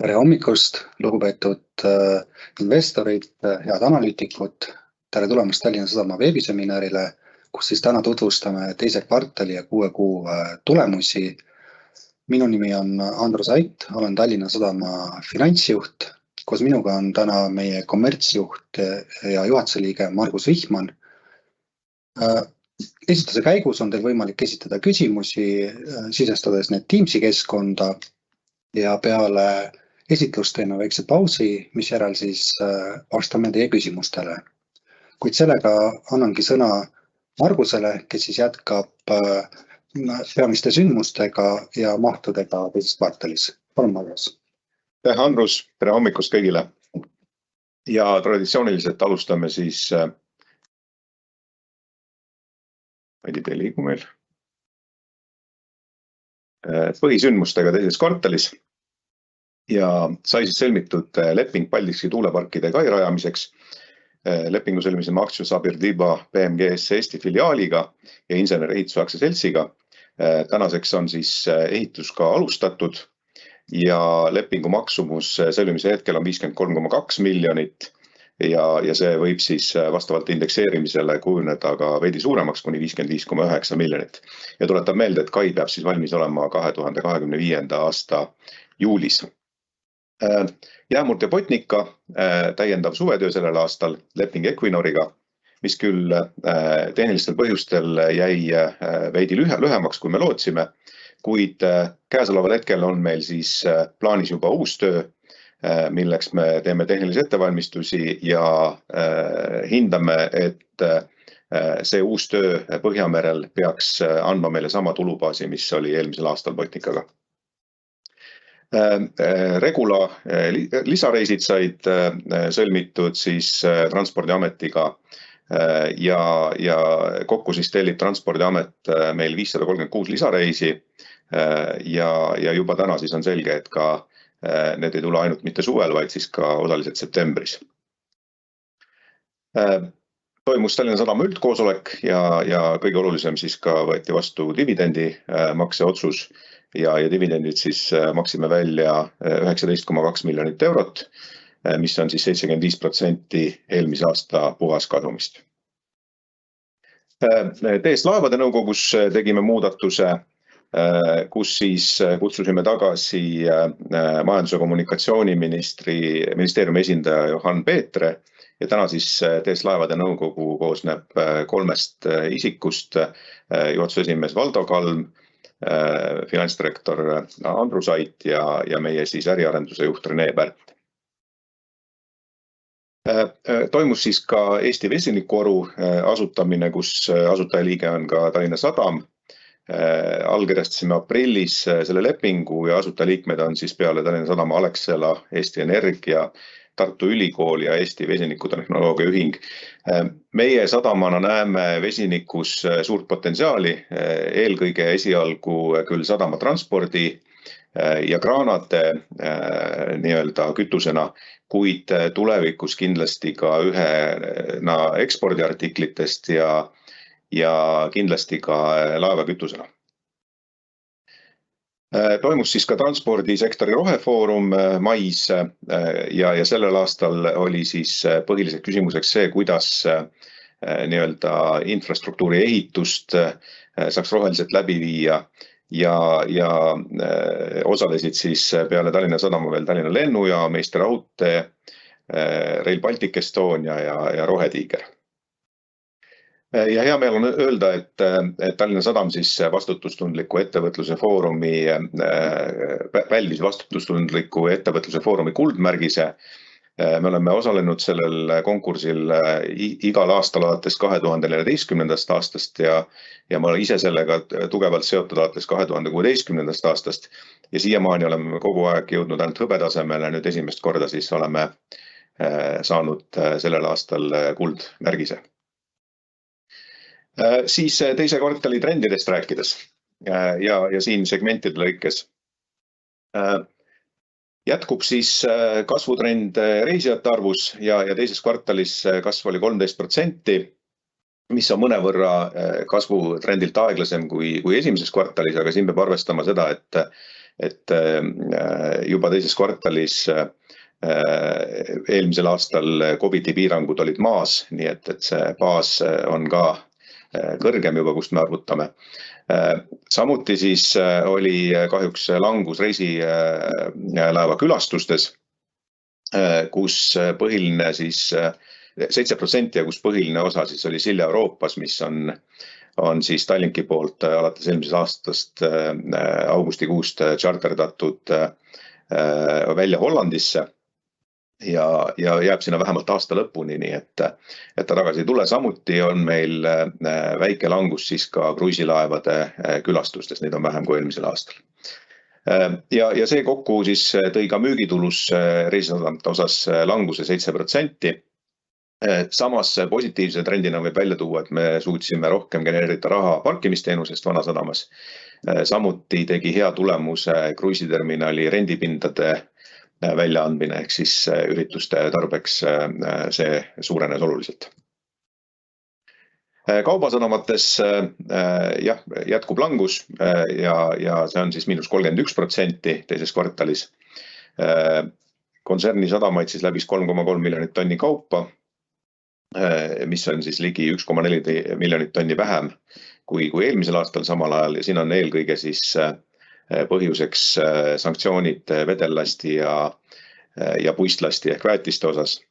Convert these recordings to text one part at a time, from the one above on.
Tere hommikust, lugupeetud investorid, head analüütikud. Tere tulemast Tallinna Sadama veebiseminarile, kus siis täna tutvustame teise kvartali ja 6 kuu tulemusi. Minu nimi on Andrus Ait, olen Tallinna Sadama finantsjuht. Koos minuga on täna meie kommertsjuht ja juhatuse liige Margus Vihman. Esituse käigus on teil võimalik esitada küsimusi, sisestades need Teamsi keskkonda ja peale esitlust teeme väikse pausi, mis järel siis vastame teie küsimustele. Kuid sellega annangi sõna Margusele, kes siis jätkab peamiste sündmustega ja mahtudega teises kvartalis. Palun, Margus. Tere, Andrus, tere hommikust kõigile. Ja traditsiooniliselt alustame siis ei liigu meil põhisündmustega teises kvartalis ja sai siis sõlmitud leping Paldiski tuuleparkide kai rajamiseks. Lepingu sõlmisime aktsius Abirdiba BMGS Eesti filiaaliga ja insenerehituse aktsiaseltsiga. Tänaseks on siis ehitus ka alustatud ja lepingu maksumus sõlmimise hetkel on 53,2 miljonit ja see võib siis vastavalt indekseerimisele kujuneda ka veidi suuremaks kuni 55,9 miljonit. Ja tuletab meelde, et kai peab siis valmis olema 2025. aasta juulis. Jäämurd ja Botnica, täiendav suvetöö sellel aastal, leping Equinoriga, mis küll tehnilistel põhjustel jäi veidi lühemaks, kui me lootsime, kuid käesoleval hetkel on meil siis plaanis juba uus töö, milleks me teeme tehnilisi ettevalmistusi ja hindame, et see uus töö Põhjamerel peaks andma meile sama tulubaasi, mis oli eelmisel aastal Botnicaga. Regula lisareisid said sõlmitud siis Transpordiametiga ja kokku siis tellib Transpordiamet meil 536 lisareisi ja juba täna siis on selge, et ka need ei tule ainult mitte suvel, vaid siis ka osaliselt septembris. Toimus Tallinna Sadama üldkoosolek ja kõige olulisem siis ka võeti vastu dividendi makse otsus ja dividendid siis maksime välja 19,2 miljonit eurot, mis on siis 75% eelmise aasta puhaskasumist. TS Laevade nõukogus tegime muudatuse, kus siis kutsusime tagasi majandus- ja kommunikatsiooniministeeriumi esindaja Johan Peetre ja täna siis TS Laevade nõukogu koosneb 3 isikust, juhatuse esimees Valdo Kalm, finantsdirektor Andrus Ait ja meie siis äriarenduse juht Rene Pärt. Toimus siis ka Eesti Vesinikuoru asutamine, kus asutajaliige on ka Tallinna Sadam. Allkirjastasime aprillis selle lepingu ja asutajaliikmed on siis peale Tallinna Sadama Alexela, Eesti Energia, Tartu Ülikool ja Eesti Vesinikutehnoloogia Ühing. Meie sadamana näeme vesinikus suurt potentsiaali, eelkõige esialgu küll sadamatranspordi ja kraanade nii-öelda kütusena, kuid tulevikus kindlasti ka ühena ekspordiartiklitest ja kindlasti ka laevakütusena. Toimus siis ka transpordisektori rohefoorum mais ja sellel aastal oli siis põhiliseks küsimuseks see, kuidas nii-öelda infrastruktuuri ehitust saaks roheliselt läbi viia ja osalesid siis peale Tallinna Sadama veel Tallinna Lennujaam, Eesti Raudtee, Rail Baltic Estonia ja Rohetiiger. Ja hea meel on öelda, et Tallinna Sadam siis vastutustundliku ettevõtluse foorumi, väldis vastutustundliku ettevõtluse foorumi kuldmärgise. Me oleme osalenud sellel konkursil igal aastal alates 2014. aastast ja ma olen ise sellega tugevalt seotud alates 2016. aastast ja siiamaani oleme kogu aeg jõudnud ainult hõbetasemele, nüüd esimest korda siis oleme saanud sellel aastal kuldmärgise. Siis teise kvartali trendidest rääkides ja siin segmentide lõikes. Jätkub siis kasvutrend reisijate arvus ja teises kvartalis kasv oli 13%, mis on mõnevõrra kasvutrendilt aeglasem kui esimeses kvartalis, aga siin peab arvestama seda, et juba teises kvartalis eelmisel aastal COVID-i piirangud olid maas, nii et see baas on ka kõrgem juba, kust me arvutame. Samuti siis oli kahjuks langus reisilaeva külastustes, kus põhiline siis 7% ja kus põhiline osa siis oli Silja Euroopas, mis on siis Tallinki poolt alates eelmisest aastast augustikuust charterdatud välja Hollandisse ja jääb sinna vähemalt aasta lõpuni, nii et ta tagasi ei tule. Samuti on meil väike langus siis ka kruiisilaevade külastustes, neid on vähem kui eelmisel aastal. Ja see kokku siis tõi ka müügitulus reisisadamate osas languse 7%. Samas positiivse trendina võib välja tuua, et me suutsime rohkem genereerida raha parkimisteenusest Vanasadamas. Samuti tegi hea tulemuse kruiisiterminali rendipindade väljaandmine, ehk siis ürituste tarbeks see suurenes oluliselt. Kaubasadamates jätkub langus ja see on siis -31% teises kvartalis. Kontserni sadamaid siis läbis 3,3 miljonit tonni kaupa, mis on siis ligi 1,4 miljonit tonni vähem kui eelmisel aastal samal ajal ja siin on eelkõige siis põhjuseks sanktsioonid vedellasti ja puistlasti ehk väetiste osas.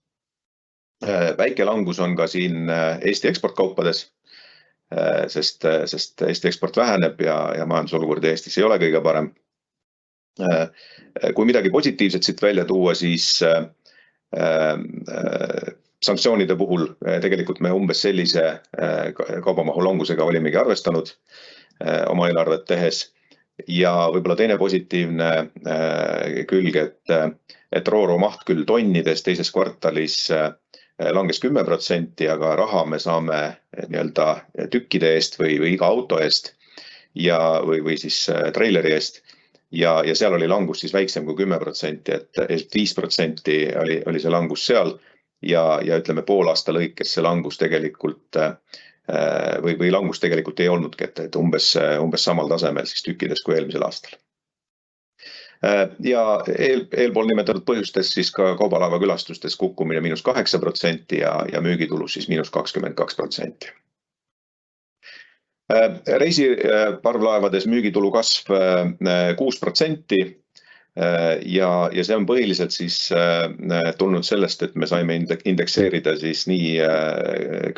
Väike langus on ka siin Eesti eksportkaupades, sest Eesti eksport väheneb ja majandusolukord Eestis ei ole kõige parem. Kui midagi positiivset siit välja tuua, siis sanktsioonide puhul tegelikult me umbes sellise kaubamahu langusega olimegi arvestanud oma eelarvet tehes. Ja võib-olla teine positiivne külg, et rooro maht küll tonnides teises kvartalis langes 10%, aga raha me saame nii-öelda tükkide eest või iga auto eest või siis treileri eest. Ja seal oli langus siis väiksem kui 10%, et 5% oli see langus seal ja ütleme poolaasta lõikes see langus tegelikult või langus tegelikult ei olnudki, et umbes samal tasemel siis tükkides kui eelmisel aastal. Ja eelpool nimetatud põhjustes siis ka kaubalaeva külastustes kukkumine -8% ja müügitulus siis -22%. Reisiparvlaevades müügitulu kasv 6% ja see on põhiliselt siis tulnud sellest, et me saime indekseerida siis nii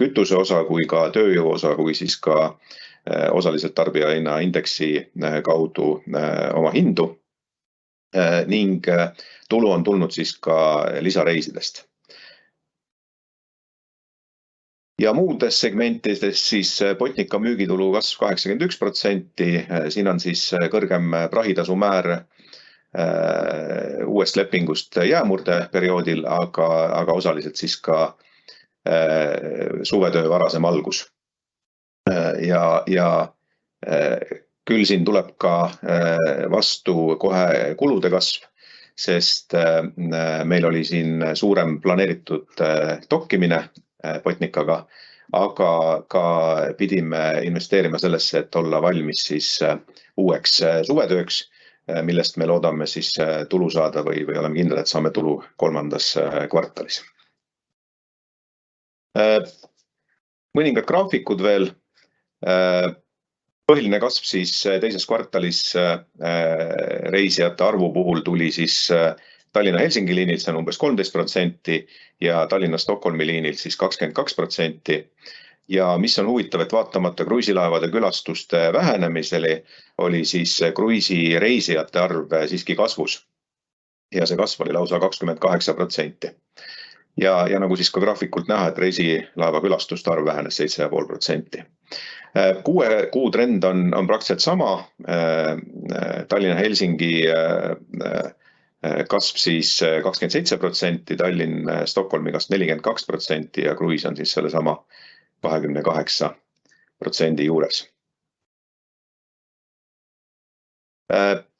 kütuse osa kui ka tööjõu osa, kui siis ka osaliselt tarbijahinna indeksi kaudu oma hindu ning tulu on tulnud siis ka lisareisidest. Ja muudes segmentides siis Botnica müügitulu kasv 81%, siin on siis kõrgem prahitasu määr uuest lepingust jäämurde perioodil, aga osaliselt siis ka suvetöö varasem algus. Ja küll siin tuleb ka vastu kohe kulude kasv, sest meil oli siin suurem planeeritud dokkimine Botnicaga, aga ka pidime investeerima sellesse, et olla valmis siis uueks suvetööks, millest me loodame siis tulu saada või oleme kindlad, et saame tulu 3. kvartalis. Mõningad graafikud veel. Põhiline kasv siis teises kvartalis reisijate arvu puhul tuli siis Tallinna-Helsingi liinilt, see on umbes 13% ja Tallinna-Stockholmi liinilt siis 22%. Ja mis on huvitav, et vaatamata kruiisilaevade külastuste vähenemisele oli siis kruiisireisijate arv siiski kasvus. Ja see kasv oli lausa 28%. Ja nagu siis ka graafikult näha, et reisilaeva külastuste arv vähenes 7,5%. 6 kuu trend on praktiliselt sama. Tallinna-Helsingi kasv siis 27%, Tallinn-Stockholmi kasv 42% ja kruiis on siis selle sama 28% juures.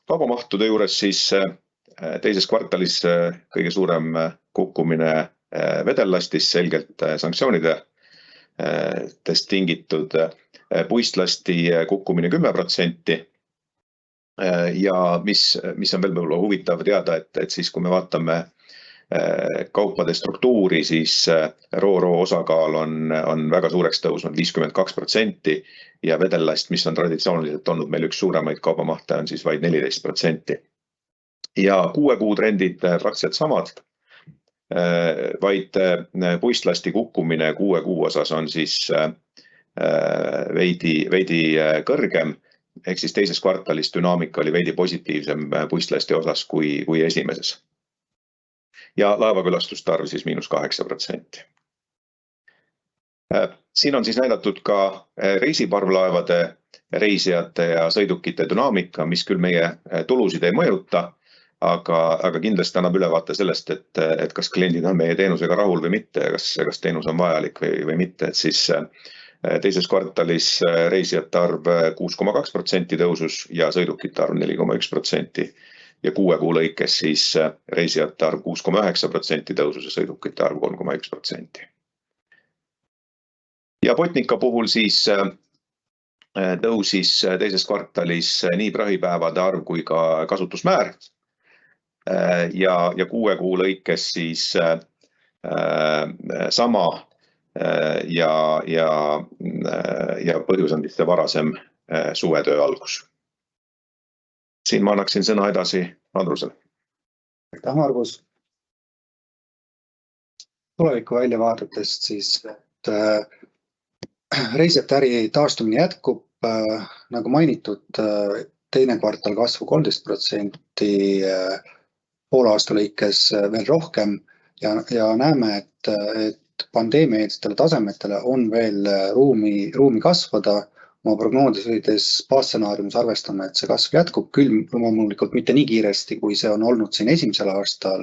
Kaubamahtude juures siis teises kvartalis kõige suurem kukkumine vedellastis, selgelt sanktsioonidest tingitud, puistlasti kukkumine 10%. Ja mis on veel võib-olla huvitav teada, et siis kui me vaatame kaupade struktuuri, siis RoRo osakaal on väga suureks tõusnud 52% ja vedellast, mis on traditsiooniliselt olnud meil üks suuremaid kaubamahte, on siis vaid 14%. Ja 6 kuu trendid praktiliselt samad, vaid puistlasti kukkumine 6 kuu osas on siis veidi kõrgem, ehk siis teises kvartalis dünaamika oli veidi positiivsem puistlasti osas kui esimeses. Ja laevakülastuste arv siis -8%. Siin on siis näidatud ka reisiparvlaevade, reisijate ja sõidukite dünaamika, mis küll meie tulusid ei mõjuta, aga kindlasti annab ülevaate sellest, et kas kliendid on meie teenusega rahul või mitte ja kas teenus on vajalik või mitte, et siis teises kvartalis reisijate arv 6,2% tõusus ja sõidukite arv 4,1%. Ja 6 kuu lõikes siis reisijate arv 6,9% tõusus ja sõidukite arv 3,1%. Ja Botnica puhul siis tõusis teises kvartalis nii prahipäevade arv kui ka kasutusmäär. Ja 6 kuu lõikes siis sama ja põhjus on siis see varasem suvetöö algus. Siin ma annaksin sõna edasi Andrusele. Aitäh, Margus. Tuleviku väljavaadetest siis, et reisijate äri taastumine jätkub, nagu mainitud, teine kvartal kasvu 13%, poolaasta lõikes veel rohkem ja näeme, et pandeemia-eelsele tasemetele on veel ruumi kasvada. Oma prognoosides baasstsenaariumis arvestame, et see kasv jätkub küll loomulikult mitte nii kiiresti, kui see on olnud siin esimesel aastal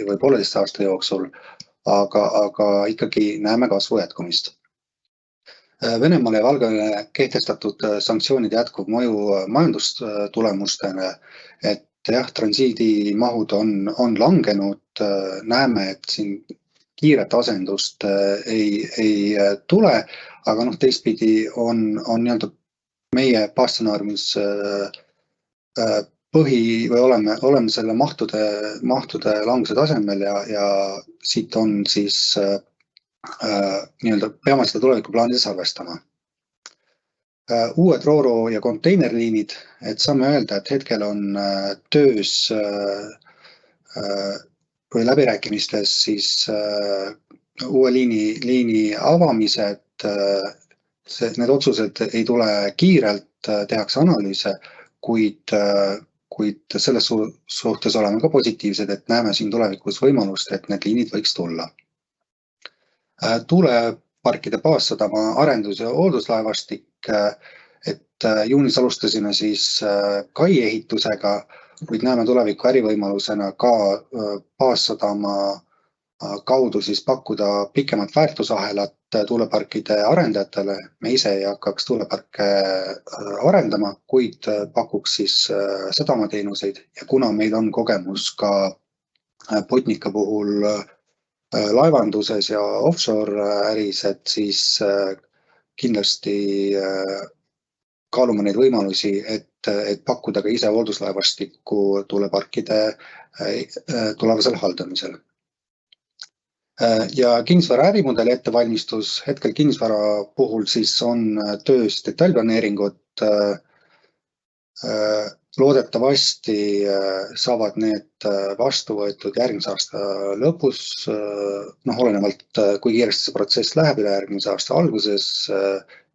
või 1,5 aasta jooksul, aga ikkagi näeme kasvu jätkumist. Venemaale ja Valgevene kehtestatud sanktsioonid jätkub mõju majandustulemustele, et jah, transiidimahud on langenud, näeme, et siin kiiret asendust ei tule, aga teistpidi on nii-öelda meie baasstsenaariumis oleme selle mahtude languse tasemel ja siit on siis nii-öelda peame seda tulevikuplaanides arvestama. Uued RoRo ja konteinerliinid, et saame öelda, et hetkel on töös või läbirääkimistes siis uue liini avamised, need otsused ei tule kiirelt, tehakse analüüse, kuid selles suhtes oleme ka positiivsed, et näeme siin tulevikus võimalust, et need liinid võiks tulla. Tuuleparkide baassadama arendus- ja hoolduslaevastik, et juunis alustasime siis kai ehitusega, kuid näeme tuleviku ärivõimalusena ka baassadama kaudu siis pakkuda pikemat väärtusahelat tuuleparkide arendajatele. Me ise ei hakkaks tuuleparke arendama, kuid pakuks siis sadamateenuseid ja kuna meil on kogemus ka Botnica puhul laevanduses ja offshore äris, et siis kindlasti kaalume neid võimalusi, et pakkuda ka ise hoolduslaevastikku tuuleparkide tulevasel haldamisel. Ja kinnisvara ärimudeli ettevalmistus, hetkel kinnisvara puhul siis on töös detailplaneeringud. Loodetavasti saavad need vastu võetud järgmise aasta lõpus, olenevalt kui kiiresti see protsess läheb üle järgmise aasta alguses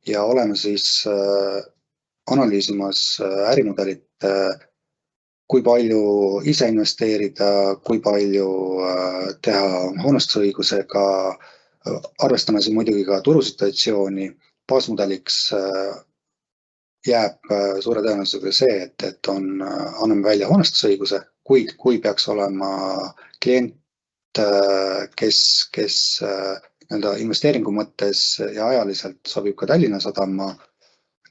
ja oleme siis analüüsimas ärimudelit, kui palju ise investeerida, kui palju teha hoonestusõigusega, arvestame siin muidugi ka turusituatsiooni. Baasmudeliks jääb suure tõenäosusega see, et anname välja hoonestusõiguse, kuid kui peaks olema klient, kes investeeringu mõttes ja ajaliselt sobib ka Tallinna Sadama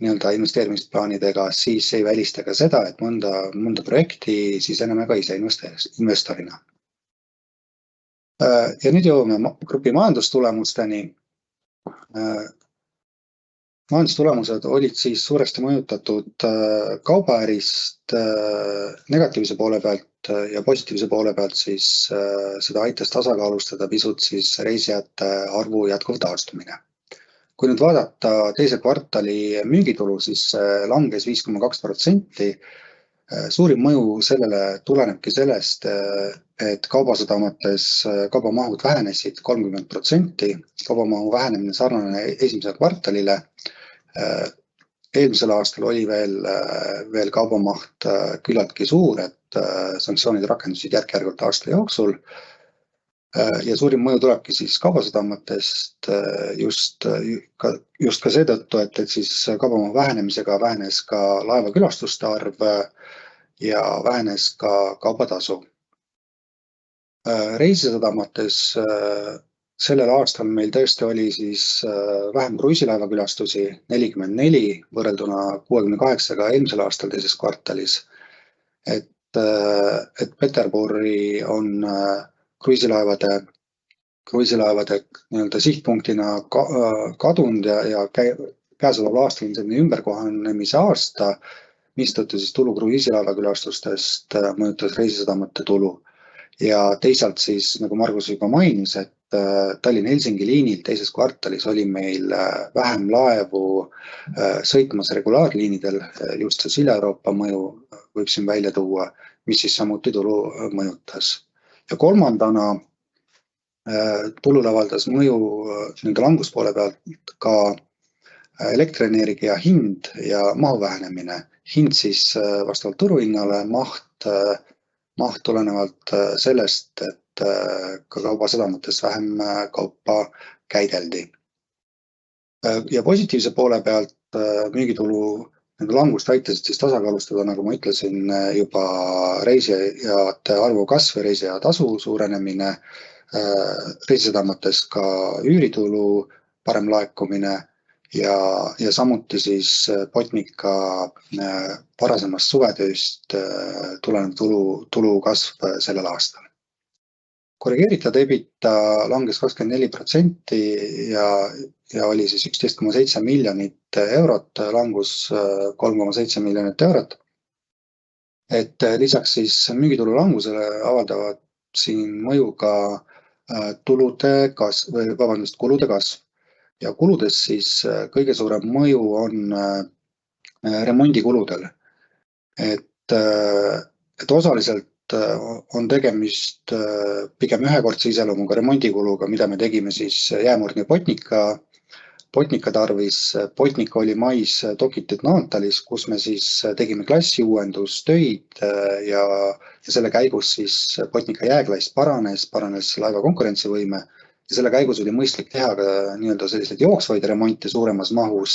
investeerimisplaanidega, siis ei välista ka seda, et mõnda projekti siseneme ka ise investorina. Ja nüüd jõuame grupi majandustulemusteni. majandustulemused olid siis suuresti mõjutatud kaubaärist negatiivse poole pealt ja positiivse poole pealt siis seda aitas tasakaalustada pisut siis reisijate arvu jätkuv taastumine. Kui nüüd vaadata teise kvartali müügitulu, siis langes 5,2%. Suurim mõju sellele tulenebki sellest, et kaubasadamates kaubamahud vähenesid 30%. Kaubamahu vähenemine sarnane esimesele kvartalile. Eelmisel aastal oli veel kaubamaht küllaltki suur, et sanktsioonid rakendusid järk-järgult aasta jooksul. Ja suurim mõju tulebki siis kaubasadamatest just ka seetõttu, et siis kaubamahu vähenemisega vähenes ka laevakülastuste arv ja vähenes ka kaubatasu. Reisisadamates sellel aastal meil tõesti oli siis vähem kruiisilaevakülastusi, 44 võrrelduna 68-ga eelmisel aastal teises kvartalis. Et Peterburi on kruiisilaevade nii-öelda sihtpunktina kadunud ja käesoleval aastal on selline ümberkohanemise aasta, mistõttu siis tulu kruiisilaevakülastustest mõjutas reisisadamate tulu. Ja teisalt siis, nagu Margus juba mainis, et Tallinn-Helsingi liinil teises kvartalis oli meil vähem laevu sõitmas regulaarliinidel, just see Silla-Euroopa mõju võib siin välja tuua, mis siis samuti tulu mõjutas. Ja kolmandana tulule avaldas mõju nende languspoole pealt ka elektrienergia hind ja mahu vähenemine. Hind siis vastavalt turuhinnale, maht tulenevalt sellest, et ka kaubasadamates vähem kaupa käideldi. Ja positiivse poole pealt müügitulu nende langust aitasid siis tasakaalustada, nagu ma ütlesin, juba reisijate arvu kasv ja reisija tasu suurenemine, reisisadamates ka üüritulu parem laekumine ja samuti siis Botnica varasemast suvetööst tulenev tulu kasv sellel aastal. Korrigeeritud EBITDA langes 24% ja oli siis 11,7 miljonit eurot, langus 3,7 miljonit eurot. Et lisaks siis müügitulu langusele avaldavad siin mõju ka kulude kasv. Ja kuludes siis kõige suurem mõju on remondikuludel. Et osaliselt on tegemist pigem ühekordse iseloomuga remondikuluga, mida me tegime siis jäämurdni Botnica tarvis. Botnica oli mais dokitud Naantalis, kus me siis tegime klassiuuendustöid ja selle käigus siis Botnica jääklass paranes laeva konkurentsivõime ja selle käigus oli mõistlik teha ka nii-öelda selliseid jooksvaid remonte suuremas mahus,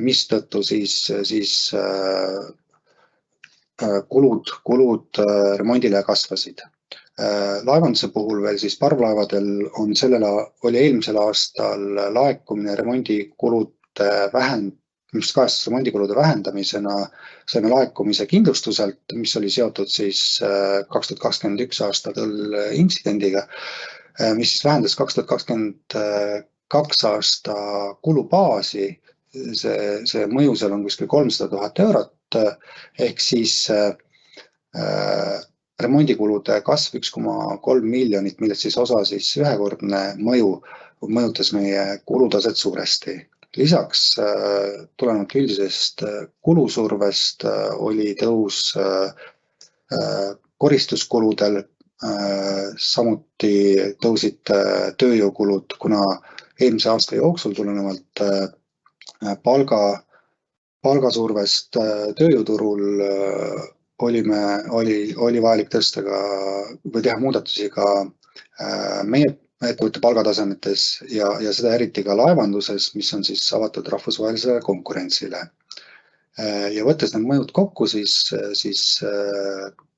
mistõttu siis kulud remondile kasvasid. Laevanduse puhul veel siis parvlaevadel oli eelmisel aastal laekumine remondikulude mis kajastas remondikulude vähendamisena, saime laekumise kindlustuselt, mis oli seotud siis 2021 aastal intsidendiga, mis siis vähendas 2022 aasta kulubaasi. See mõju seal on kuskil 300 000 eurot, ehk siis remondikulude kasv 1,3 miljonit, millest siis osa siis ühekordne mõju mõjutas meie kulutaset suuresti. Lisaks tulenevalt üldisest kulusurvest oli tõus koristuskuludel, samuti tõusid tööjõukulud, kuna eelmise aasta jooksul tulenevalt palgasurvest tööjõuturul oli vajalik tõsta ka või teha muudatusi ka meie ettevõtte palgatasemetes ja seda eriti ka laevanduses, mis on siis avatud rahvusvahelisele konkurentsile. Ja võttes need mõjud kokku, siis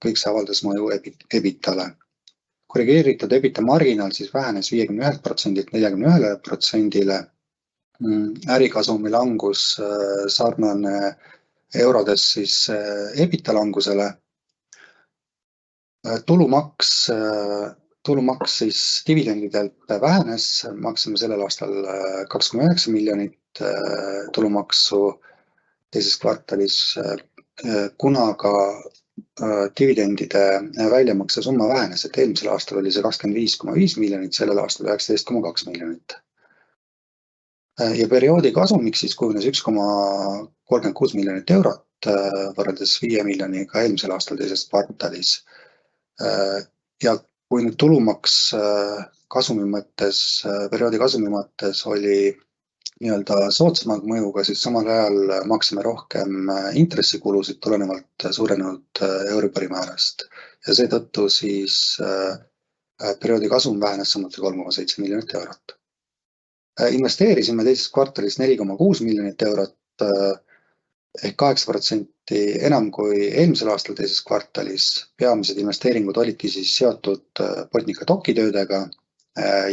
kõik see avaldas mõju EBITale. Korrigeeritud EBITDA marginaal siis vähenes 51%-lt 41%-le. Ärikasumi langus sarnane eurodes siis EBITDA langusele. Tulumaks siis dividendidelt vähenes, maksime sellel aastal 2,9 miljonit tulumaksu teises kvartalis, kuna ka dividendide väljamakse summa vähenes, et eelmisel aastal oli see 25,5 miljonit, sellel aastal 19,2 miljonit. Ja perioodi kasumiks siis kujunes 1,36 miljonit eurot võrreldes 5 miljoniga eelmisel aastal teises kvartalis. Ja kui nüüd tulumaks kasumi mõttes, perioodi kasumi mõttes oli nii-öelda soodsamad mõjuga, siis samal ajal maksime rohkem intressikulusid tulenevalt suurenenud Euribori määrast. Ja seetõttu siis perioodi kasum vähenes samuti 3,7 miljonit eurot. Investeerisime teises kvartalis 4,6 miljonit eurot ehk 8% enam kui eelmisel aastal teises kvartalis. Peamised investeeringud olidki siis seotud Botnica dokitöödega.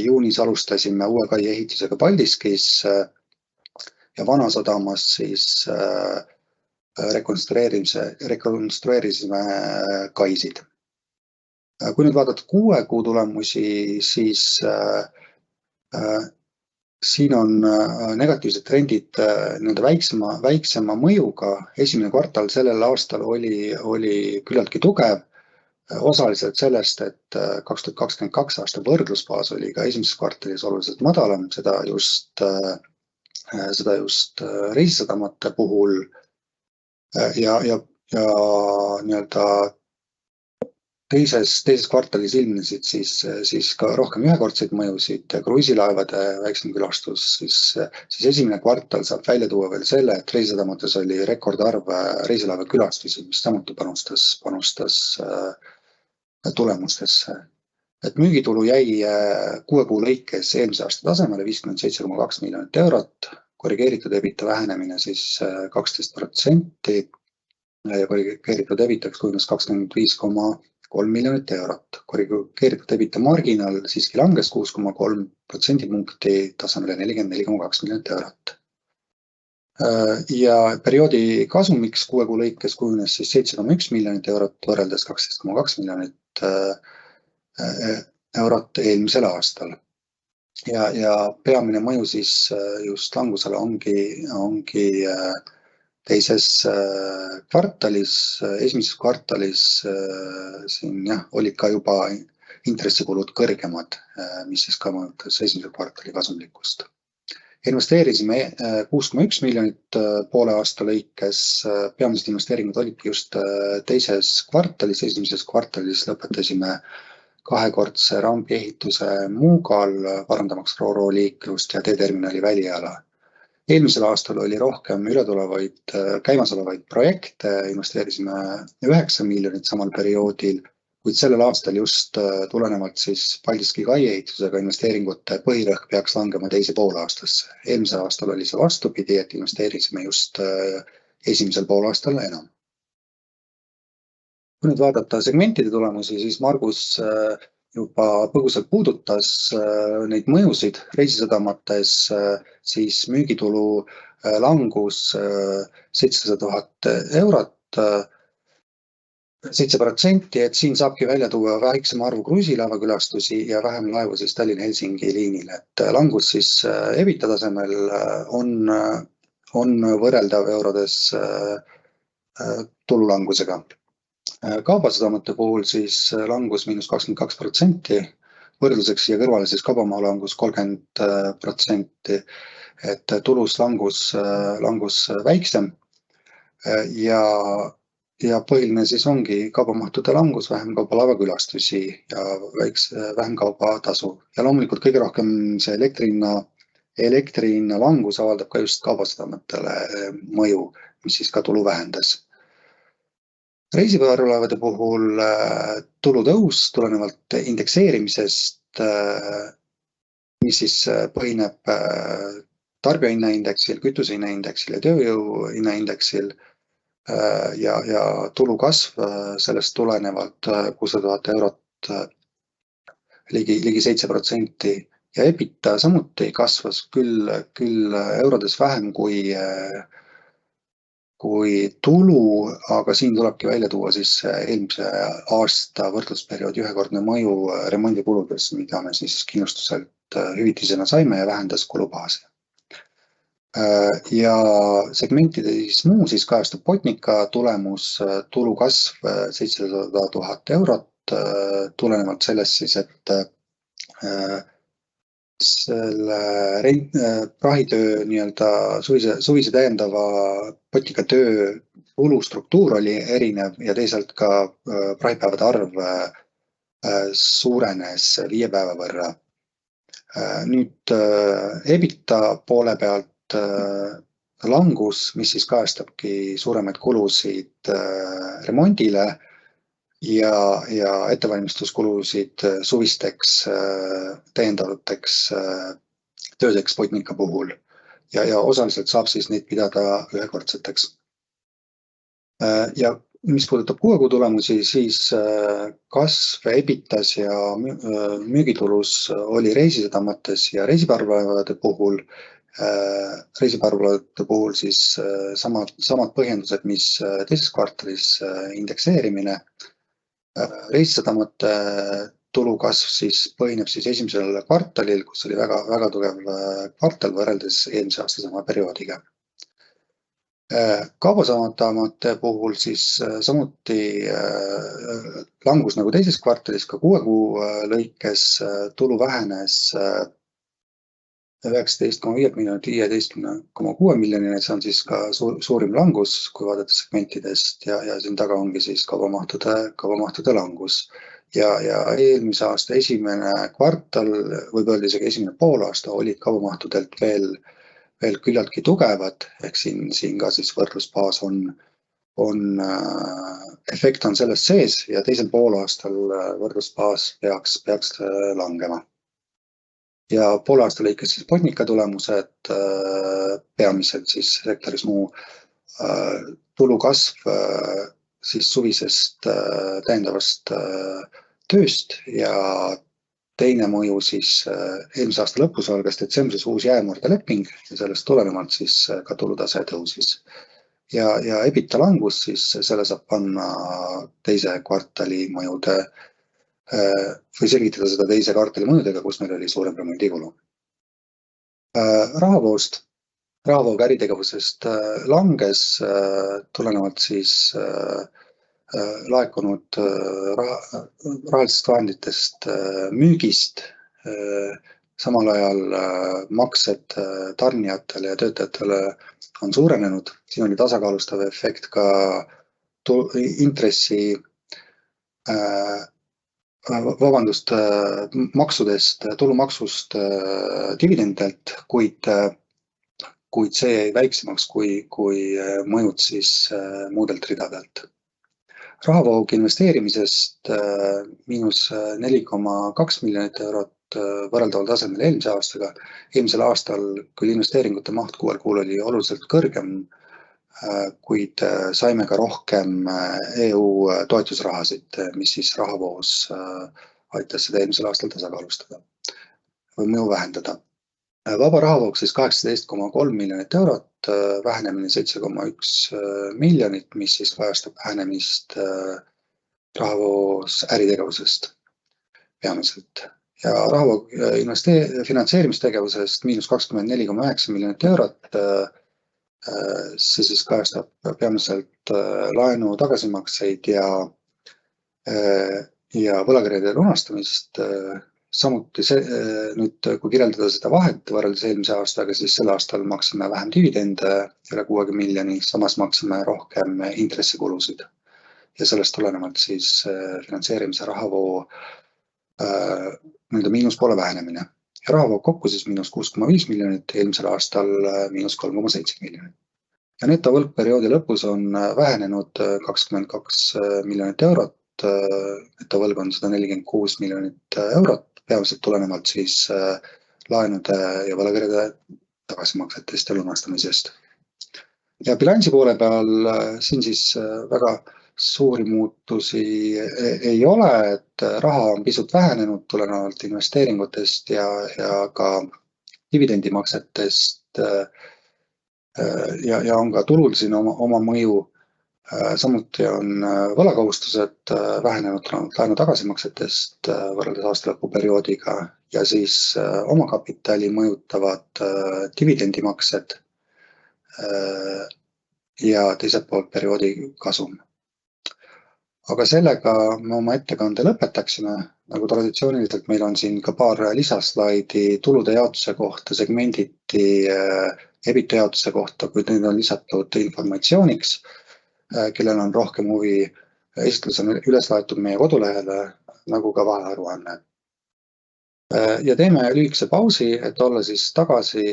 Juunis alustasime uue kai ehitusega Paldiskis ja Vanasadamas siis rekonstrueerisime kaisid. Kui nüüd vaadata 6 kuu tulemusi, siis siin on negatiivsed trendid väiksema mõjuga. Esimene kvartal sellel aastal oli küllaltki tugev, osaliselt sellest, et 2022 aasta võrdlusbaas oli ka esimeses kvartalis oluliselt madalam, seda just reisisadamate puhul ja nii-öelda teises kvartalis ilmnesid siis ka rohkem ühekordseid mõjusid, kruiisilaevade väiksem külastus, siis esimene kvartal saab välja tuua veel selle, et reisisadamates oli rekordarv reisilaeva külastusi, mis samuti panustas tulemustesse. Et müügitulu jäi 6 kuu lõikes eelmise aasta tasemele 57,2 miljonit eurot, korrigeeritud EBITDA vähenemine siis 12% ja korrigeeritud EBITaks kujunes 25,3 miljonit eurot. Korrigeeritud EBITDA marginaal siiski langes 6,3% punkti tasemele 44,2 miljonit eurot. Ja perioodi kasumiks 6 kuu lõikes kujunes siis 7,1 miljonit eurot võrreldes 12,2 miljonit eurot eelmisel aastal. Ja peamine mõju siis just langusele ongi teises kvartalis, esimeses kvartalis siin olid ka juba intressikulud kõrgemad, mis siis ka mõjutas esimese kvartali kasumlikkust. Investeerisime 6,1 miljonit poole aasta lõikes, peamised investeeringud olidki just teises kvartalis, esimeses kvartalis lõpetasime 2-kordse rambi ehituse Muugal, parandamaks Ro-Ro liiklust ja teeterminali väliala. Eelmisel aastal oli rohkem käimasolevaid projekte, investeerisime 9 miljonit samal perioodil, kuid sellel aastal just tulenevalt siis Paldiski kai ehitusega investeeringute põhirõhk peaks langema teise poolaastasse. Eelmisel aastal oli see vastupidi, et investeerisime just esimesel poolaastal enam. Kui nüüd vaadata segmentide tulemusi, siis Margus juba põgusalt puudutas neid mõjusid reisisadamates, siis müügitulu langus 700 000 eurot, 7%, et siin saabki välja tuua väiksema arvu kruiisilaeva külastusi ja vähem laevu siis Tallinn-Helsingi liinil. Et langus siis EBITDA tasemel on võrreldav eurodes tululangusega. Kaubasadamate puhul siis langus -22%, võrdluseks siia kõrvale siis kaubamahu langus 30%, et tulus langus väiksem ja põhiline siis ongi kaubamahtude langus, vähem kaubalaevakülastusi ja vähem kaubatasu. Ja loomulikult kõige rohkem see elektrihinna langus avaldab ka just kaubasadamatele mõju, mis siis ka tulu vähendas. Reisiparvlaevade puhul tulu tõus tulenevalt indekseerimisest, mis siis põhineb tarbijahinnaindeksil, kütusehinnaindeksil ja tööjõuhinnaindeksil ja tulu kasv sellest tulenevalt 600 000 eurot ligi 7% ja EBITDA samuti kasvas küll eurodes vähem kui tulu, aga siin tulebki välja tuua siis eelmise aasta võrdlusperioodi ühekordne mõju remondikuludes, mida me siis kindlustuselt hüvitisena saime ja vähendas kulubaasi. Ja segmentide siis muu siis kajastab Botnica tulemus, tulu kasv 700 000 eurot, tulenevalt sellest siis, et selle prahitöö nii-öelda suvise täiendava Botnica töö kulustruktuur oli erinev ja teisalt ka prahipäevade arv suurenes 5 päeva võrra. Nüüd EBITDA poole pealt langus, mis siis kajastabki suuremaid kulusid remondile ja ettevalmistuskulusid suvisteks täiendavateks töödeks Botnica puhul ja osaliselt saab siis neid pidada ühekordseteks. Ja mis puudutab 6 kuu tulemusi, siis kasv EBITAs ja müügitulus oli reisisadamates ja reisiparvlaevade puhul. Reisiparvlaevade puhul siis samad põhjendused, mis teises kvartalis indekseerimine. Reisisadamate tulu kasv siis põhineb siis esimesel kvartalil, kus oli väga tugev kvartal võrreldes eelmise aasta sama perioodiga. Kaubasadamate puhul siis samuti langus nagu teises kvartalis ka 6 kuu lõikes, tulu vähenes 19,5 miljonit 15,6 miljonini, see on siis ka suurim langus, kui vaadata segmentidest ja siin taga ongi siis kaubamahtude langus. Ja eelmise aasta esimene kvartal, võib öelda isegi esimene poolaasta, olid kaubamahtudelt veel küllaltki tugevad, ehk siin ka siis võrdlusbaas efekt on selles sees ja teisel poolaastal võrdlusbaas peaks langema. Ja poolaasta lõikes siis Botnica tulemused, peamiselt siis sektoris muu tulu kasv siis suvisest täiendavast tööst ja teine mõju siis eelmise aasta lõpus algas detsembris uus jäämurdeleping ja sellest tulenevalt siis ka tulutase tõusis. Ja EBITDA langus siis selle saab panna teise kvartali mõjude või selgitada seda teise kvartali mõjudega, kus meil oli suurem remondikulu. Rahavooga äritegevusest langes tulenevalt siis laekunud rahalisest vahenditest müügist, samal ajal maksed tarnijatele ja töötajatele on suurenenud. Siin oli tasakaalustav efekt ka intressi maksudest, tulumaksust dividendelt, kuid see jäi väiksemaks kui mõjud siis muudelt ridadelt. Rahavoog investeerimisest miinus 4,2 miljonit eurot võrreldaval tasemel eelmise aastaga. Eelmisel aastal küll investeeringute maht 6 kuul oli oluliselt kõrgem, kuid saime ka rohkem EU toetusrahasid, mis siis rahavoos aitas seda eelmisel aastal tasakaalustada või mõju vähendada. Vaba rahavoog siis 18,3 miljonit eurot, vähenemine 7,1 miljonit, mis siis kajastab vähenemist rahavoos äritegevusest peamiselt. Ja rahavoog finantseerimistegevusest miinus 24,9 miljonit eurot, see siis kajastab peamiselt laenu tagasimakseid ja võlakirjade lunastamist. Samuti nüüd, kui kirjeldada seda vahet võrreldes eelmise aastaga, siis sel aastal maksime vähem dividende üle 60 miljoni, samas maksime rohkem intressikulusid. Ja sellest tulenevalt siis finantseerimise rahavoo miinus poole vähenemine. Ja rahavoog kokku siis miinus 6,5 miljonit, eelmisel aastal miinus 3,7 miljonit. Ja netovõlg perioodi lõpus on vähenenud 22 miljonit eurot, netovõlg on 146 miljonit eurot, peamiselt tulenevalt siis laenude ja võlakirjade tagasimaksetest ja lunastamisest. Ja bilansi poole peal siin siis väga suuri muutusi ei ole, et raha on pisut vähenenud tulenevalt investeeringutest ja ka dividendimaksetest ja on ka tulul siin oma mõju. Samuti on võlakohustused vähenenud laenu tagasimaksetest võrreldes aastalõpuperioodiga ja siis omakapitali mõjutavad dividendimaksed ja teiselt poolt perioodi kasum. Aga sellega me oma ettekande lõpetaksime, nagu traditsiooniliselt meil on siin ka paar lisaslaidi tulude jaotuse kohta, segmenditi EBITDA jaotuse kohta, kuid need on lisatud informatsiooniks, kellel on rohkem huvi, esitlus on üles laetud meie kodulehele, nagu ka vahearuanne. Ja teeme lühikese pausi, et olla siis tagasi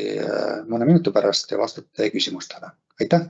mõne minuti pärast ja vastata teie küsimustele. Aitäh!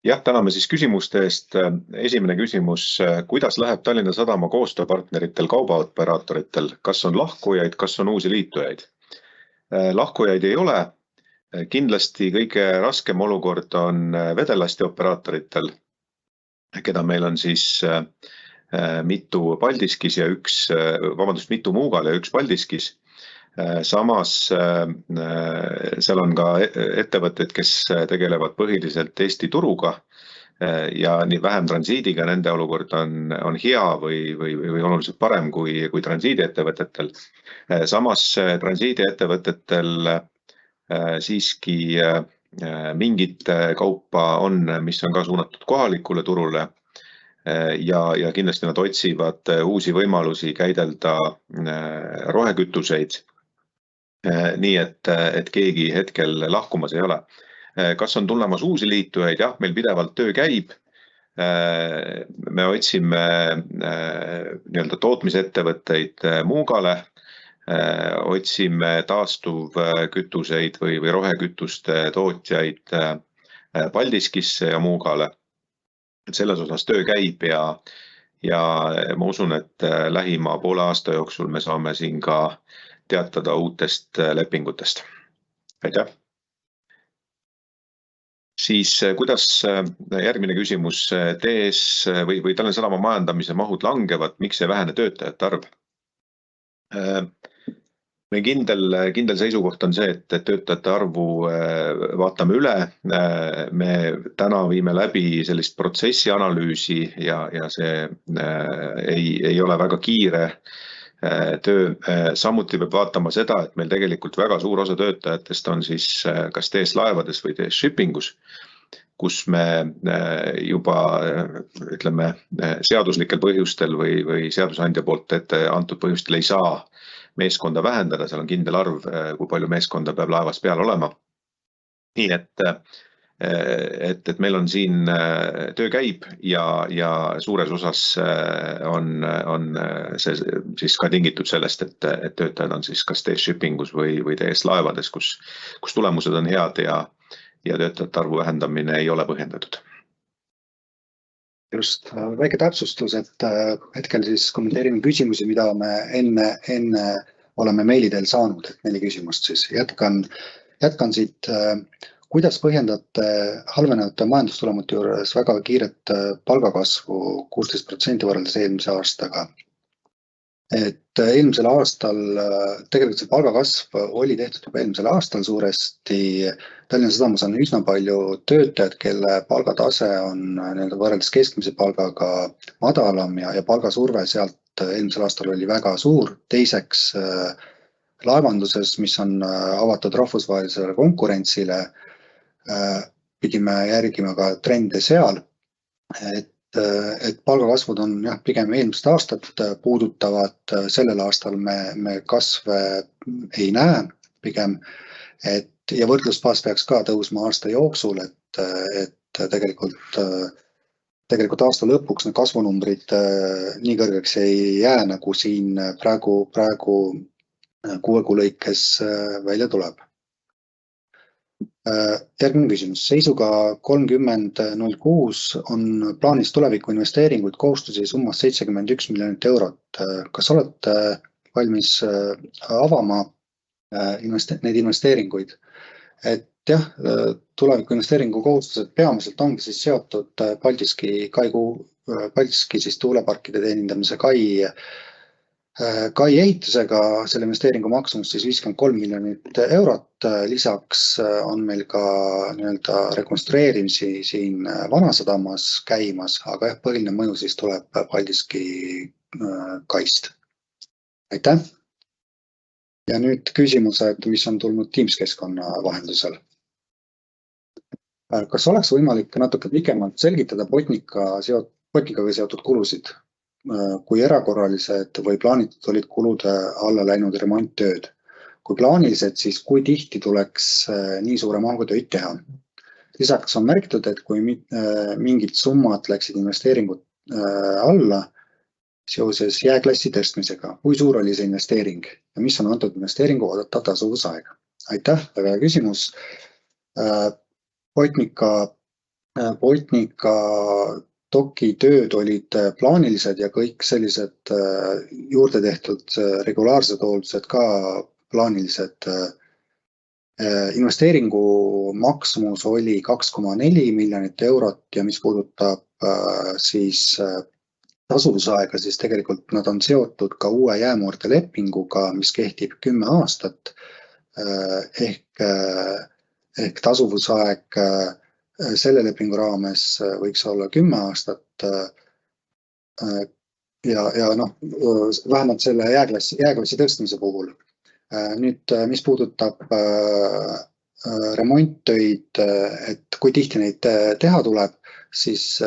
Jah, täname siis küsimuste eest. Esimene küsimus, kuidas läheb Tallinna Sadama koostööpartneritel, kaubaoperaatoritel, kas on lahkujaid, kas on uusi liitujaid? Lahkujaid ei ole. Kindlasti kõige raskem olukord on vedelasti operaatoritel, keda meil on siis mitu Paldiskis ja mitu Muugal ja üks Paldiskis. Samas seal on ka ettevõtted, kes tegelevad põhiliselt Eesti turuga ja nii vähem transiidiga, nende olukord on hea või oluliselt parem kui transiidiettevõtetel. Samas transiidiettevõtetel siiski mingit kaupa on, mis on ka suunatud kohalikule turule ja kindlasti nad otsivad uusi võimalusi käidelda rohekütuseid. Nii et keegi hetkel lahkumas ei ole. Kas on tulemas uusi liitujaid? Jah, meil pidevalt töö käib. Me otsime nii-öelda tootmisettevõtteid Muugale, otsime taastuvkütuseid või rohekütuste tootjaid Paldiskisse ja Muugale. Selles osas töö käib ja ma usun, et lähima poole aasta jooksul me saame siin ka teatada uutest lepingutest. Aitäh! Siis kuidas järgmine küsimus, TS või Tallinna Sadama majandamise mahud langevad, miks ei vähene töötajate arv? Meie kindel seisukoht on see, et töötajate arvu vaatame üle. Me täna viime läbi sellist protsessianalüüsi ja see ei ole väga kiire töö. Samuti peab vaatama seda, et meil tegelikult väga suur osa töötajatest on siis kas TS laevades või TS shippingus, kus me juba ütleme seaduslikel põhjustel või seadusandja poolt ette antud põhjustel ei saa meeskonda vähendada, seal on kindel arv, kui palju meeskonda peab laevas peal olema. Nii et meil on siin töö käib ja suures osas on see siis ka tingitud sellest, et töötajad on siis kas TS shippingus või TS laevades, kus tulemused on head ja töötajate arvu vähendamine ei ole põhjendatud. Just väike täpsustus, et hetkel siis kommenteerime küsimusi, mida me enne oleme meili teel saanud, et 4 küsimust siis. Jätkan siit, kuidas põhjendate halvenevate majandustulemute juures väga kiiret palgakasvu 16% võrreldes eelmise aastaga? Et eelmisel aastal, tegelikult see palgakasv oli tehtud juba eelmisel aastal suuresti. Tallinna Sadamas on üsna palju töötajad, kelle palgatase on võrreldes keskmise palgaga madalam ja palgasurve sealt eelmisel aastal oli väga suur. Teiseks laevanduses, mis on avatud rahvusvahelisele konkurentsile, pidime järgima ka trende seal, et palgakasvud on pigem eelmist aastat puudutavad, sellel aastal me kasve ei näe pigem, ja võrdlusbaas peaks ka tõusma aasta jooksul, et tegelikult aasta lõpuks need kasvunumbrid nii kõrgeks ei jää, nagu siin praegu 6 kuu lõikes välja tuleb. Järgmine küsimus. Seisuga 30.06 on plaanis tuleviku investeeringuid kohustusi summas 71 miljonit eurot. Kas olete valmis avama neid investeeringuid? Et jah, tuleviku investeeringu kohustused peamiselt ongi siis seotud Paldiski siis tuuleparkide teenindamise kai ehitusega, selle investeeringu maksumus siis 53 miljonit eurot. Lisaks on meil ka rekonstrueerimisi siin Vanasadamas käimas, aga põhiline mõju siis tuleb Paldiski kaist. Aitäh! Ja nüüd küsimused, mis on tulnud Teams-keskkonna vahendusel. Kas oleks võimalik natuke pikemalt selgitada Botnicaga seotud kulusid? Kui erakorralised või plaanitud olid kulude alla läinud remonttööd. Kui plaanilised, siis kui tihti tuleks nii suure mahuga töid teha. Lisaks on märgitud, et kui mingid summad läksid investeeringud alla seoses jääklassi tõstmisega, kui suur oli see investeering ja mis on antud investeeringu oodatav tasuvusaeg? Aitäh, väga hea küsimus. Botnica Botnica doki tööd olid plaanilised ja kõik sellised juurde tehtud regulaarsed hooldused ka plaanilised. Investeeringu maksumus oli 2,4 miljonit eurot ja mis puudutab siis tasuvusaega, siis tegelikult nad on seotud ka uue jäämurde lepinguga, mis kehtib 10 aastat. Ehk tasuvusaeg selle lepingu raames võiks olla 10 aastat. Ja noh, vähemalt selle jääklassi tõstmise puhul. Nüüd, mis puudutab remonttöid, et kui tihti neid teha tuleb, siis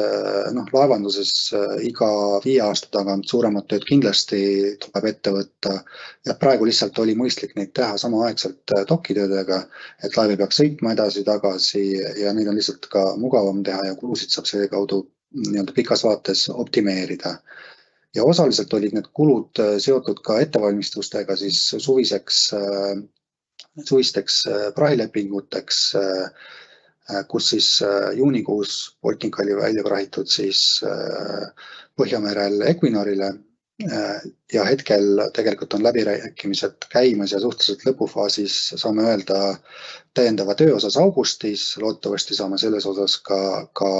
laevanduses iga 5 aasta tagant suuremad tööd kindlasti tuleb ette võtta. Ja praegu lihtsalt oli mõistlik neid teha samaaegselt dokitöödega, et laev ei peaks sõitma edasi-tagasi ja neid on lihtsalt ka mugavam teha ja kulusid saab selle kaudu pikas vaates optimeerida. Ja osaliselt olid need kulud seotud ka ettevalmistustega siis suvisteks prahilepinguteks, kus siis juunikuus Botnica oli välja prahitud siis Põhjamerel Equinorile ja hetkel tegelikult on läbirääkimised käimas ja suhteliselt lõpufaasis saame öelda täiendava töö osas augustis, loodetavasti saame selles osas ka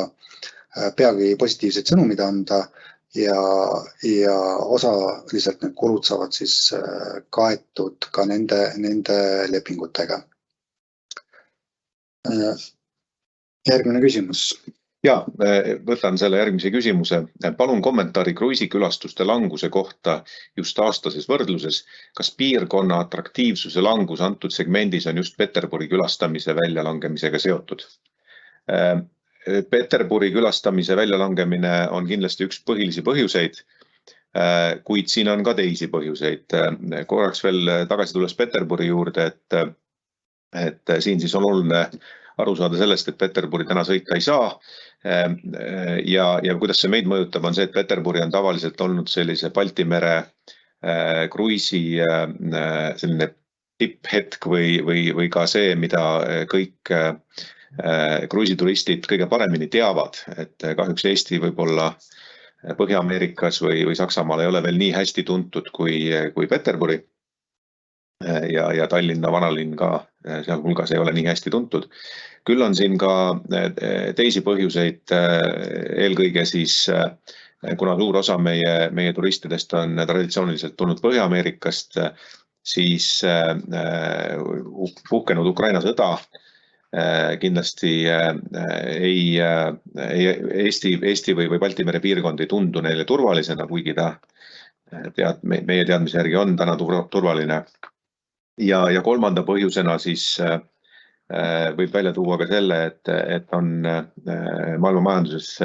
peagi positiivseid sõnumid anda. Ja osaliselt need kulud saavad siis kaetud ka nende lepingutega. Järgmine küsimus. Ja, võtan selle järgmise küsimuse. Palun kommentaari kruiisikülastuste languse kohta just aastases võrdluses. Kas piirkonna atraktiivsuse langus antud segmendis on just Peterburi külastamise väljalangemisega seotud? Peterburi külastamise väljalangemine on kindlasti üks põhilisi põhjuseid, kuid siin on ka teisi põhjuseid. Korraks veel tagasi tulles Peterburi juurde, et siin siis on oluline aru saada sellest, et Peterburi täna sõita ei saa. Ja kuidas see meid mõjutab, on see, et Peterburi on tavaliselt olnud sellise Balti mere kruiisi selline tipphetk või ka see, mida kõik kruiisituristid kõige paremini teavad, et kahjuks Eesti võib-olla Põhja-Ameerikas või Saksamaal ei ole veel nii hästi tuntud kui Peterburi ja Tallinna vanalinn ka seal hulgas ei ole nii hästi tuntud. Küll on siin ka teisi põhjuseid, eelkõige siis, kuna suur osa meie turistidest on traditsiooniliselt tulnud Põhja-Ameerikast, siis puhkenud Ukraina sõda kindlasti Eesti või Balti mere piirkond ei tundu neile turvalisena, kuigi ta meie teadmise järgi on täna turvaline. Ja kolmanda põhjusena siis võib välja tuua ka selle, et on maailma majanduses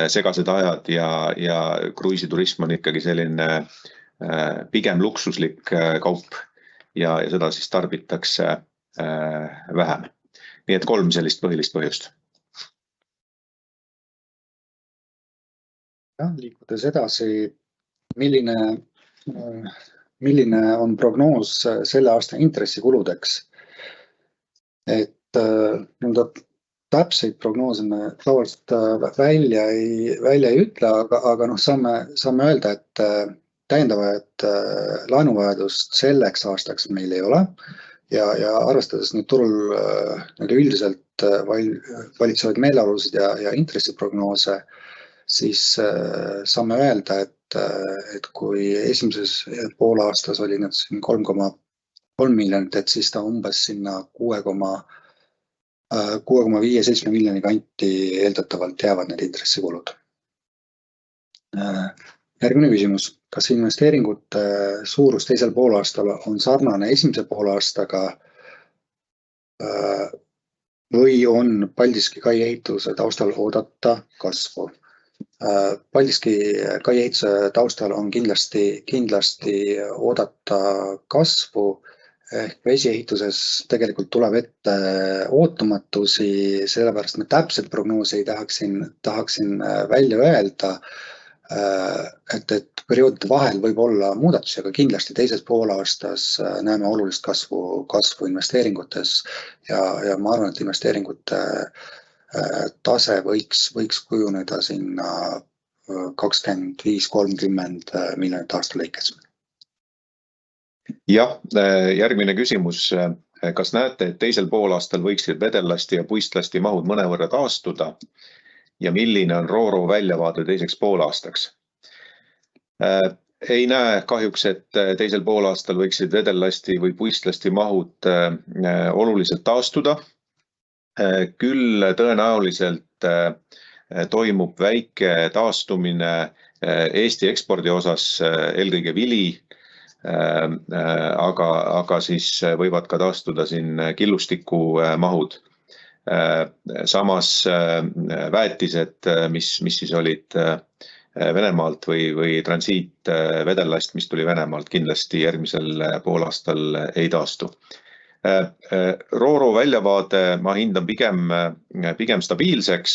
segased ajad ja kruiisiturism on ikkagi selline pigem luksuslik kaup ja seda siis tarbitakse vähem. Nii et 3 sellist põhilist põhjust. Liikudes edasi, milline on prognoos selle aasta intressikuludeks? Et täpseid prognoose me tavaliselt välja ei ütle, aga saame öelda, et täiendavat laenuvajadust selleks aastaks meil ei ole. Ja arvestades nüüd turul üldiselt valitsevaid meeleolusid ja intressiprognoose, siis saame öelda, et kui esimeses poolaastas oli need 3,3 miljonit, et siis ta umbes sinna 6,5-7 miljoni kanti eeldatavalt jäävad need intressikulud. Järgmine küsimus. Kas investeeringute suurus teisel poolaastal on sarnane esimese poolaastaga või on Paldiski kai ehituse taustal oodata kasvu? Paldiski kai ehituse taustal on kindlasti oodata kasvu, ehk vesiehituses tegelikult tuleb ette ootamatusi, sellepärast me täpselt prognoosi ei tahaksin välja öelda, et perioodide vahel võib olla muudatusi, aga kindlasti teises poolaastas näeme olulist kasvu investeeringutes ja ma arvan, et investeeringute tase võiks kujuneda sinna 25-30 miljonit aasta lõikes. Jah, järgmine küsimus. Kas näete, et teisel poolaastal võiksid vedellasti ja puistlasti mahud mõnevõrra taastuda ja milline on RoRo väljavaade teiseks poolaastaks? Ei näe kahjuks, et teisel poolaastal võiksid vedellasti või puistlasti mahud oluliselt taastuda. Küll tõenäoliselt toimub väike taastumine Eesti ekspordi osas, eelkõige vili, aga siis võivad ka taastuda siin killustiku mahud. Samas väetised, mis siis olid Venemaalt või transiitvedellast, mis tuli Venemaalt, kindlasti järgmisel poolaastal ei taastu. RoRo väljavaade ma hindan pigem stabiilseks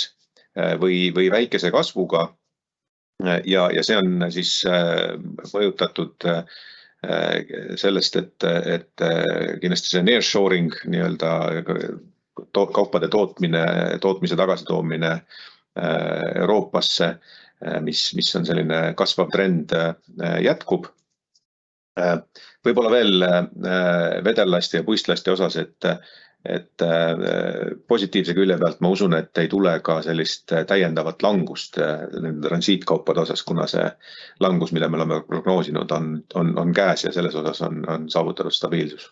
või väikese kasvuga ja see on siis mõjutatud sellest, et kindlasti see nearshoring, nii-öelda kaupade tootmise tagasitoomine Euroopasse, mis on selline kasvav trend, jätkub. Võib-olla veel vedellasti ja puistlasti osas, et positiivse külje pealt ma usun, et ei tule ka sellist täiendavat langust transiitkaupade osas, kuna see langus, mille me oleme prognoosinud, on käes ja selles osas on saavutatud stabiilsus.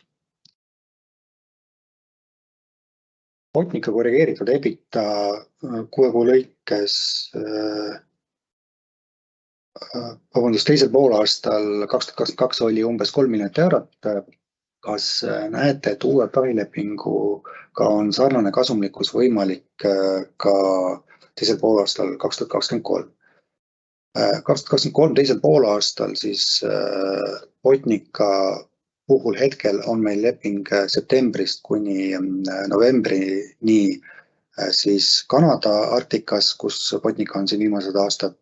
Botnica korrigeeritud EBITDA 6 kuu lõikes teisel poolaastal 2022 oli umbes 3 miljonit eurot. Kas näete, et uue tahilepinguga on sarnane kasumlikkus võimalik ka teisel poolaastal 2023? 2023 teisel poolaastal siis Botnica puhul hetkel on meil leping septembrist kuni novembrini siis Kanada Arktikas, kus Botnica on siin viimased aastad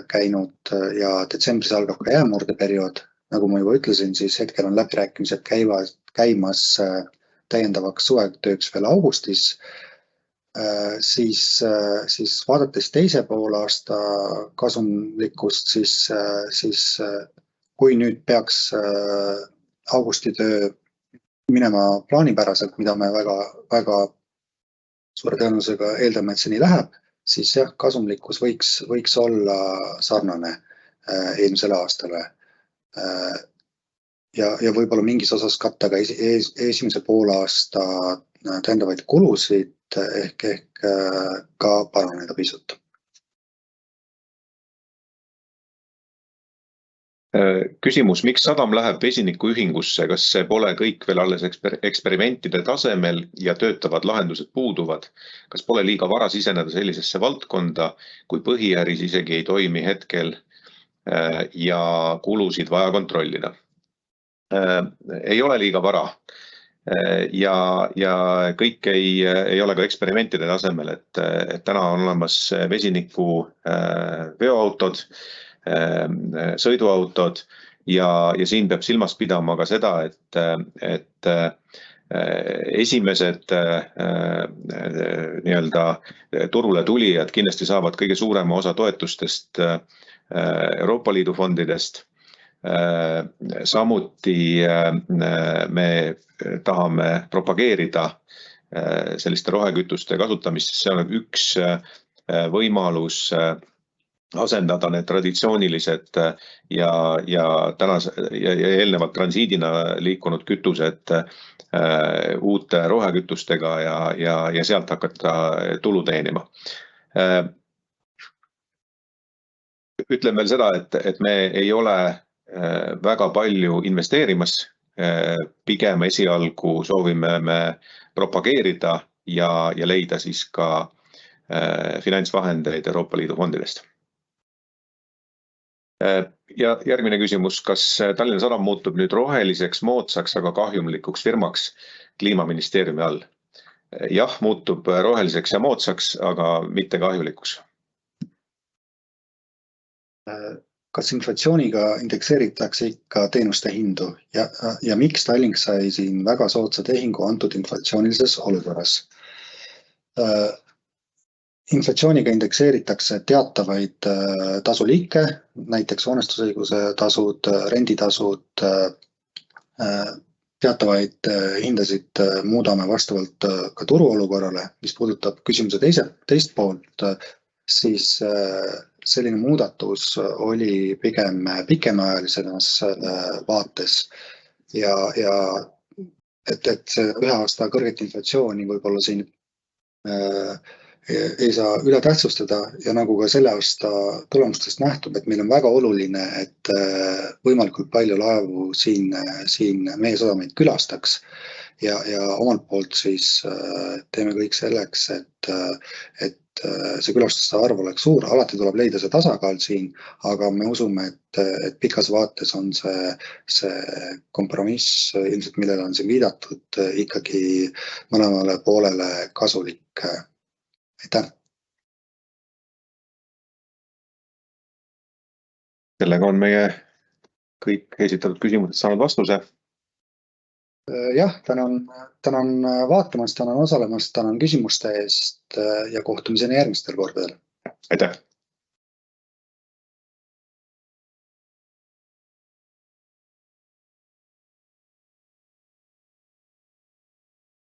käinud ja detsembris algab ka jäämurdeperiood. Nagu ma juba ütlesin, siis hetkel on läbirääkimised käimas täiendavaks suvetööks veel augustis. Siis vaadates teise poolaasta kasumlikkust, siis kui nüüd peaks augustitöö minema plaanipäraselt, mida me väga suure tõenäosusega eeldame, et see nii läheb, siis jah, kasumlikkus võiks olla sarnane eelmisele aastale. Ja võib-olla mingis osas katta ka esimese poolaasta täiendavaid kulusid ehk ka paraneda pisut. Küsimus, miks Sadam läheb vesinikuühingusse, kas see pole kõik veel alles eksperimentide tasemel ja töötavad lahendused puuduvad? Kas pole liiga vara siseneda sellisesse valdkonda, kui põhiäris isegi ei toimi hetkel ja kulusid vaja kontrollida? Ei ole liiga vara ja kõik ei ole ka eksperimentide tasemel, et täna on olemas vesiniku veoautod, sõiduautod ja siin peab silmas pidama ka seda, et esimesed nii-öelda turule tulijad kindlasti saavad kõige suurema osa toetustest Euroopa Liidu fondidest. Samuti me tahame propageerida selliste rohekütuste kasutamist, see on üks võimalus asendada need traditsioonilised ja eelnevalt transiidina liikunud kütused uute rohekütustega ja sealt hakata tulu teenima. Ütlen veel seda, et me ei ole väga palju investeerimas, pigem esialgu soovime me propageerida ja leida siis ka finantsvahendeid Euroopa Liidu fondidest. Ja järgmine küsimus, kas Tallinna Sadam muutub nüüd roheliseks, moodsaks, aga kahjumlikuks firmaks Kliimaministeeriumi all? Jah, muutub roheliseks ja moodsaks, aga mitte kahjulikuks. Kas inflatsiooniga indekseeritakse ikka teenuste hindu ja miks Tallink sai siin väga soodsa tehingu antud inflatsioonilises olukorras? inflatsiooniga indekseeritakse teatavaid tasuliike, näiteks hoonestusõiguse tasud, renditasud, teatavaid hindasid muudame vastavalt ka turuolukorrale, mis puudutab küsimuse teist poolt, siis selline muudatus oli pigem pikemaajalisemas vaates ja et see ühe aasta kõrget inflatsiooni võib-olla siin ei saa üle tähtsustada ja nagu ka selle aasta tulemustest nähtub, et meil on väga oluline, et võimalikult palju laevu siin meie sadameid külastaks ja omalt poolt siis teeme kõik selleks, et see külastuste arv oleks suur, alati tuleb leida see tasakaal siin, aga me usume, et pikas vaates on see kompromiss, ilmselt millele on siin viidatud, ikkagi mõlemale poolele kasulik. Aitäh! Sellega on meie kõik esitatud küsimused saanud vastuse. Jah, tänan vaatamast, tänan osalemast, tänan küsimuste eest ja kohtumiseni järgmistel kordadel. Aitäh!